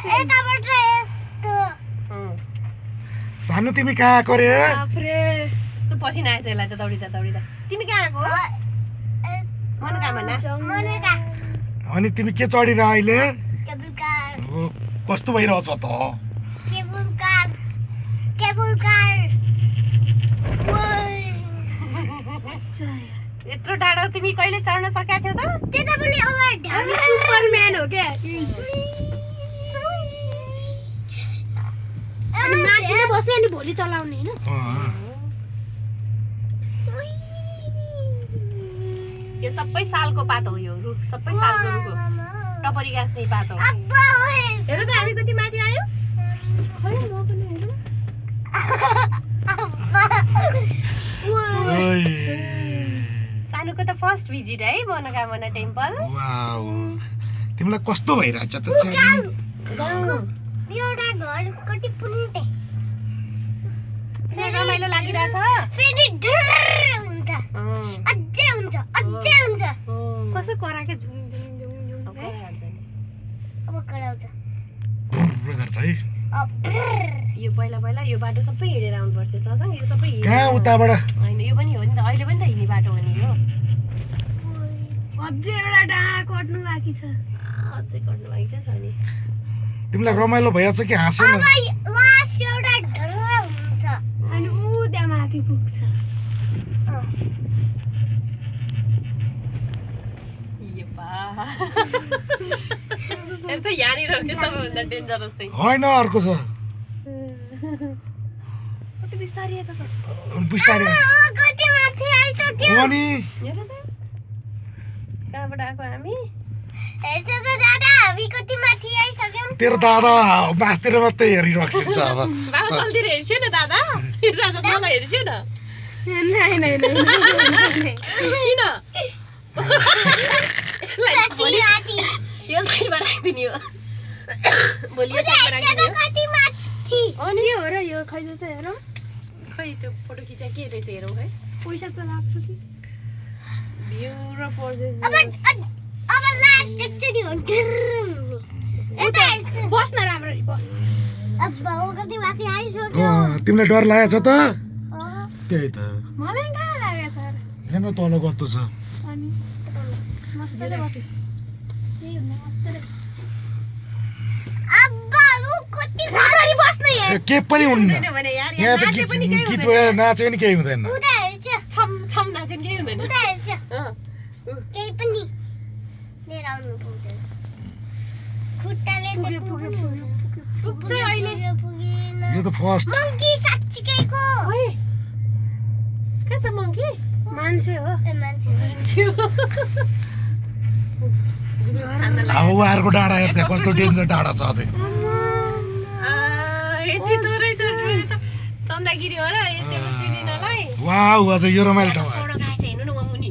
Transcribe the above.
यताबाट यस्तो सानो तिमी कहाँ आएको रे बाफ्रे यस्तो पसिना आएछ यसलाई त दौडिँदा दौडिँदा तिमी कहाँ आएको मनका भन्न मनका अनि तिमी के चढिर अहिले केबल कार कस्तो भइरहेछ त केबल कार यत्रो टाढो तिमी कहिले चढ्न सकेका थियौ त त्यता पनि ओभर हामी सुपरम्यान हो के अनि माथि नै बस्ने अनि भोलि चलाउने हैन यो सबै सालको पात हो यो रुख सबै सालको रुख हो टपरी गाँस्ने पात हो हेर त हामी कति माथि आयो खै म पनि हेरौँ सानोको त फर्स्ट भिजिट है मनोकामना टेम्पल वाउ तिमीलाई कस्तो भइरहेछ त एउटा घर कति पुन्टे रमाइलो लागिरहेछ फेरि ढुर हुन्छ अझै हुन्छ कसो कराके झुङ अब कराउँछ गर्छ है यो पहिला यो बाटो सबै हिँडेर आउनु पर्थ्यो ससँग यो सबै कहाँ उताबाट हैन यो पनि हो नि त अहिले पनि त हिँड्ने बाटो हो नि यो अझै एउटा डाँडा कट्नु बाँकी छ अझै कट्नु बाँकी छ नि तिमीलाई रमाइलो भइरहेछ कि हाँसेन अब लास्ट एउटा ढुर हुन्छ अनि ऊ त्यहाँ माथि पुग्छ त यहाँनिर सबैभन्दा डेन्जरस चाहिँ होइन अर्को छ कति बिस्तारै त बिस्तारै कति माथि आइसक्यो हो नि हेर त कहाँबाट आएको हामी हेर्छ त दादा हामी कति माथि आइसक्यौँ तेरो दादा मास्तिर मात्रै हेरिरहेको छ अब बाबा तलतिर हेर्छु न दादा दादा मलाई हेर्छु न किन यो साइडमा राखिदिने हो भोलि यो साइडमा राखिदिने हो कति माथि अनि यो हो र यो खै त हेरौँ खै त्यो फोटो खिचा के रहेछ हेरौँ है पैसा त लाग्छ कि भ्यू र पर्सेस अब लास्ट एकचोटि हो यता हेर्छु बस्न राम्ररी बस अब कति माथि आइसक्यो तिमीलाई डर लागेको छ त त्यही त मलाई कहाँ लागेको छ हेर्न तल कस्तो छ अनि मस्तले बस्यो त्यही हो मस्तले अब कति राम्ररी बस्नु ए, के पनि हुन्न भने यार यहाँ त नाचे पनि केही गीत हुँदैन नाचे पनि केही हुँदैन उता हेर्छ छम छम नाचे पनि केही हुँदैन उता हेर्छ अँ केही पनि लिएर आउनु पाउँदैन खुट्टाले पुग्छ अहिले पुगेन यो त फर्स्ट मङ्की साँच्चीकैको ओए कहाँ छ मङ्की मान्छे हो ए मान्छे अब उहाँहरूको डाँडा हेर्दा कस्तो डेन्जर डाँडा छ अझै यति थोरै छ चन्द्रगिरी हो र यतिको सिरिनलाई वाउ अझै यो रमाइलो ठाउँ सडक आएछ हेर्नु न वहाँ मुनि